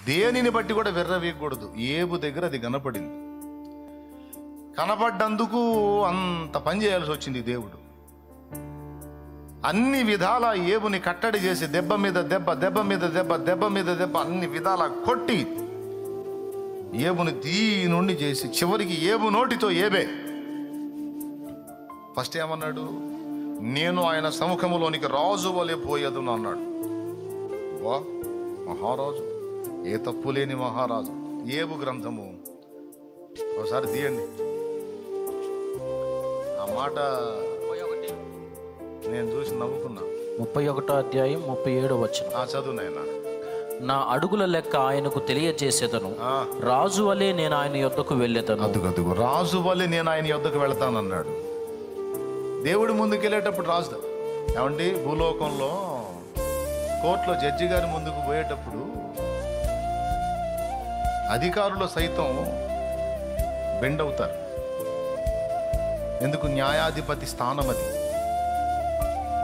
దేనిని బట్టి కూడా విర్రవీయకూడదు. ఏబు దగ్గర అది కనపడింది. కనపడ్డందుకు అంత పని చేయాల్సి వచ్చింది దేవుడు. అన్ని విధాల ఏబుని కట్టడి చేసి దెబ్బ మీద దెబ్బ, దెబ్బ మీద దెబ్బ, దెబ్బ మీద దెబ్బ, అన్ని విధాల కొట్టి ఏబుని దీనుండి చేసి చివరికి ఏబు నోటితో ఏబే ఫస్ట్ ఏమన్నాడు? నేను ఆయన సముఖములోనికి రాజు వలె పోయేదును అన్నాడు. వా, మహారాజు, ఏ తప్పు లేని మహారాజు. ఏబు గ్రంథము ఒకసారి తీయండి. ఆ మాట నేను చూసి నవ్వుకున్నా. 31వ అధ్యాయం 37వ వచనం. చదువు నాయనా. నా అడుగుల లెక్క ఆయనకు తెలియజేసేదను, రాజు వలె నేను ఆయన యొద్దకు వెళ్ళేదను. అదుగదుగు, రాజు వలె నేను ఆయన యొద్దకు వెళతానన్నాడు. దేవుడు ముందుకు వెళ్ళేటప్పుడు రాజు ఏమండి, భూలోకంలో కోర్టులో జడ్జి గారి ముందుకు పోయేటప్పుడు అధికారులు సైతం బెండ్ అవుతారు. ఎందుకు? న్యాయాధిపతి స్థానం అది,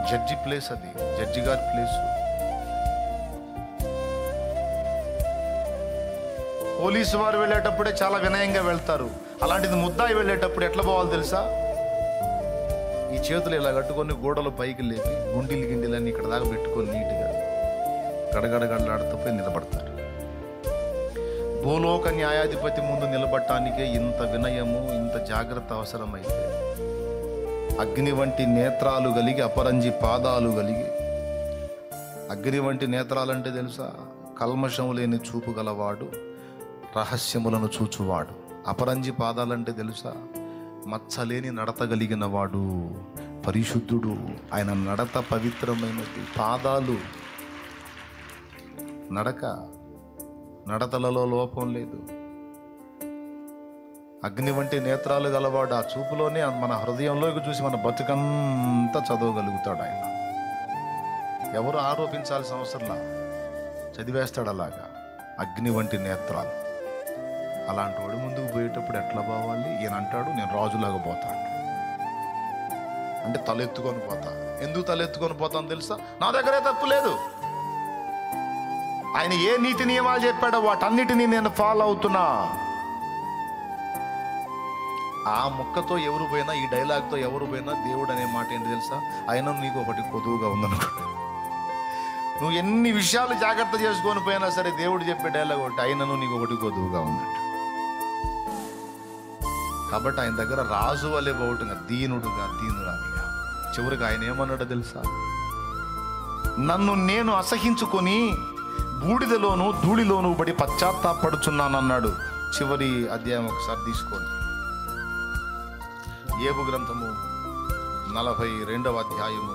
జడ్జి ప్లేస్, అది జడ్జి గారి ప్లేసు. పోలీసు వారు వెళ్ళేటప్పుడే చాలా వినయంగా వెళ్తారు. అలాంటిది ముద్దాయి వెళ్ళేటప్పుడు ఎట్లా పోవాలి తెలుసా? ఈ చేతులు ఇలా కట్టుకొని గోడలు పైకి లేపి గుండీలు గిండీలన్నీ ఇక్కడ దాకా పెట్టుకొని నీట్గా గడగడగడలాడుతూ పోయి నిలబడతారు. భూలోక న్యాయాధిపతి ముందు నిలబడటానికే ఇంత వినయము, ఇంత జాగ్రత్త అవసరమైతే, అగ్ని వంటి నేత్రాలు కలిగి, అపరంజి పాదాలు కలిగి. అగ్ని వంటి నేత్రాలంటే తెలుసా? కల్మషము లేని చూపు గలవాడు, రహస్యములను చూచువాడు. అపరంజి పాదాలంటే తెలుసా? మచ్చలేని నడత కలిగిన వాడు, పరిశుద్ధుడు. ఆయన నడత పవిత్రమైనది. పాదాలు, నడతలలో లోపం లేదు. అగ్ని వంటి నేత్రాలు గలవాడు. ఆ చూపులోనే మన హృదయంలోకి చూసి మన బతుకంతా చదవగలుగుతాడు ఆయన. ఎవరు ఆరోపించాల్సిన అవసరంలా చదివేస్తాడు అలాగా. అగ్ని వంటి నేత్రాలు. అలాంటి వాడు ముందుకు పోయేటప్పుడు ఎట్లా పోవాలి? ఈయన అంటాడు, నేను రాజులాగా పోతాను అంటే తలెత్తుకొని పోతా. ఎందుకు తలెత్తుకొని పోతాను తెలుసా? నా దగ్గరే తప్పు లేదు. ఆయన ఏ నీతి నియమాలు చెప్పాడో వాటన్నిటినీ నేను ఫాలో అవుతున్నా. ఆ ముక్కతో ఎవరు పోయినా, ఈ డైలాగ్తో ఎవరు పోయినా దేవుడు అనే మాట ఏంటి తెలుసా? ఆయన నీకు ఒకటి కొదువుగా ఉందనుకో. నువ్వు ఎన్ని విషయాలు జాగ్రత్త చేసుకొని పోయినా సరే దేవుడు చెప్పే డైలాగ్ ఒకటి, ఆయనను నీకు ఒకటి కొదువుగా ఉన్నట్టు. కాబట్టి ఆయన దగ్గర రాజు వలె పోవటంగా, దీనురాలిగా. చివరికి ఆయన ఏమన్నాడో తెలుసా? నన్ను నేను అసహించుకొని బూడిదలోను ధూళిలోను పడి పశ్చాత్తాపడుచున్నానన్నాడు. చివరి అధ్యాయం ఒకసారి తీసుకోండి. ఏబు గ్రంథము 42వ అధ్యాయము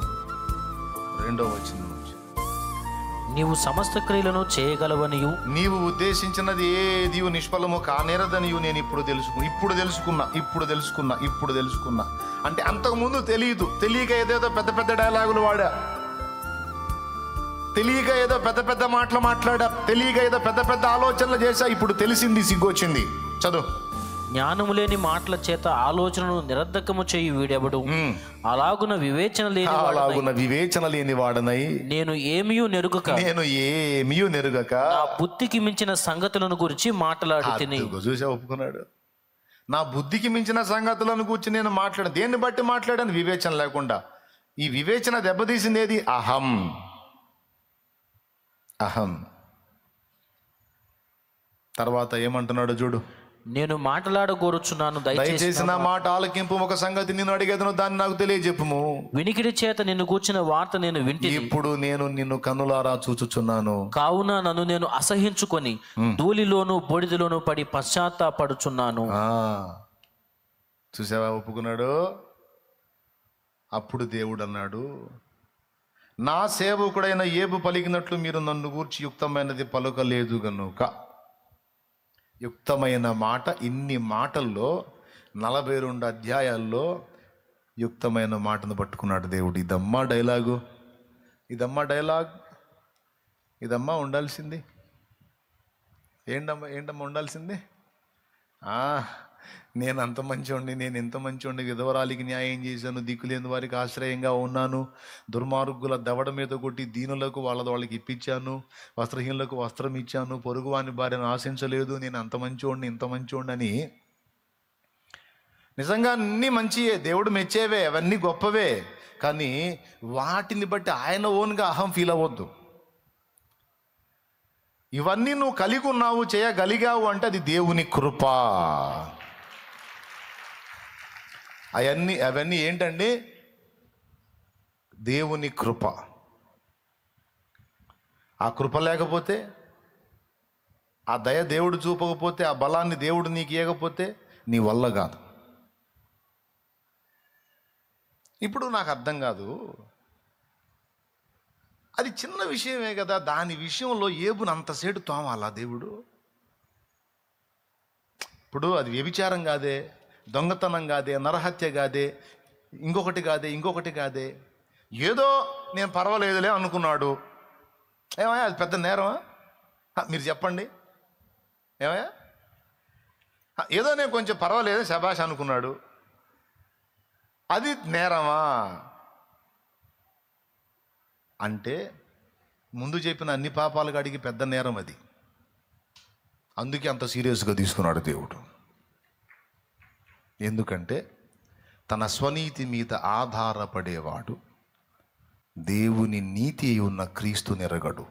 2వ వచనం నుంచి. నీవు సమస్త క్రియలను చేయగలవనియు, నీవు ఉద్దేశించినది ఏది నిష్ఫలము కానేరదనియు నేను ఇప్పుడు తెలుసుకున్నా. అంటే అంతకుముందు తెలియదు. తెలియక ఏదేదో పెద్ద పెద్ద డైలాగులు వాడా, తెలియక ఏదో పెద్ద పెద్ద మాటలు మాట్లాడా, తెలియక ఏదో పెద్ద పెద్ద ఆలోచనలు చేశా. ఇప్పుడు తెలిసింది, సిగ్గొచ్చింది. చదువు. జ్ఞానము లేని మాటల చేత ఆలోచనను నిరర్ధకము చేయు వీడెవడు? అలాగున వివేచన లేని వాడనై నేను ఏమియూ నెరుగక నా బుద్ధికి మించిన సంగతులను గురించి మాట్లాడి తిని. చూసా, ఒప్పుకున్నాడు. నా బుద్ధికి మించిన సంగతులను గురించి నేను మాట్లాడాను. దేన్ని బట్టి మాట్లాడాను? వివేచన లేకుండా. ఈ వివేచన దెబ్బతీసింది ఏది? అహం. తర్వాత ఏమంటున్నాడు చూడు. నేను మాట్లాడగోరుచున్నాను, దయచేసి నా మాట ఆలకింపు. ఒక సంగతి నిన్ను అడిగేదను, దాన్ని నాకు తెలియజెప్పుము. వినికిడి చేత నిన్ను కూర్చిన వార్త నేను వింటిని. ఇప్పుడు నేను నిన్ను కన్నులారా చూచుచున్నాను. కావున నన్ను నేను అసహించుకొని ధూళిలోను బొడిదలోను పడి పశ్చాత్తాపడుచున్నాను. చూసావా, ఒప్పుకున్నాడు. అప్పుడు దేవుడు అన్నాడు, నా సేవకుడైన ఏబు పలికినట్లు మీరు నన్ను గూర్చి యుక్తమైనది పలుకలేదు గనుక. యుక్తమైన మాట. ఇన్ని మాటల్లో 42 అధ్యాయాల్లో యుక్తమైన మాటను పట్టుకున్నాడు దేవుడు. ఇదమ్మా డైలాగు, ఇదమ్మా ఉండాల్సింది. ఏంటమ్మా ఉండాల్సింది? నేను అంత మంచివాడిని, నేను ఎంత మంచివాడిని, విధవరాలికి న్యాయం చేశాను, దిక్కులేని వారికి ఆశ్రయంగా ఉన్నాను, దుర్మార్గుల దవడ మీద కొట్టి దీనులకు వాళ్ళకి ఇప్పించాను, వస్త్రహీనులకు వస్త్రం ఇచ్చాను, పొరుగువాని భార్యను ఆశించలేదు, నేను అంత మంచివాడిని, ఇంత మంచివాడిని అని నిజంగా అన్నీ మంచియే, దేవుడు మెచ్చేవే, అవన్నీ గొప్పవే. కానీ వాటిని బట్టి ఆయన ఓన్గా అహం ఫీల్ అవ్వద్దు. ఇవన్నీ నువ్వు కలిగి ఉన్నావు, చేయగలిగావు అంటే అది దేవుని కృప. అవన్నీ ఏంటండి? దేవుని కృప. ఆ కృప లేకపోతే, ఆ దయ దేవుడు చూపకపోతే, ఆ బలాన్ని దేవుడు నీకు ఇవ్వకపోతే నీ వల్ల కాదు. ఇప్పుడు నాకు అర్థం కాదు, అది చిన్న విషయమే కదా, దాని విషయంలో ఏబుని అంతసేటు తోమాలా దేవుడు? ఇప్పుడు అది వ్యభిచారం కాదే, దొంగతనం కాదే, నరహత్య కాదే, ఇంకొకటి కాదే, ఏదో నేను పర్వాలేదులే అనుకున్నాడు. ఏమయ్యా అది పెద్ద నేరమా? మీరు చెప్పండి. ఏమయ్యా ఏదో నేను కొంచెం పర్వాలేదు శబాష్ అనుకున్నాడు, అది నేరమా? అంటే ముందు చెప్పిన అన్ని పాపాలకు అడిగి పెద్ద నేరం అది. అందుకే అంత సీరియస్గా తీసుకున్నాడు దేవుడు. ఎందుకంటే తన స్వనీతి మీద ఆధారపడేవాడు దేవుని నీతి ఉన్న క్రీస్తు నెరగడు.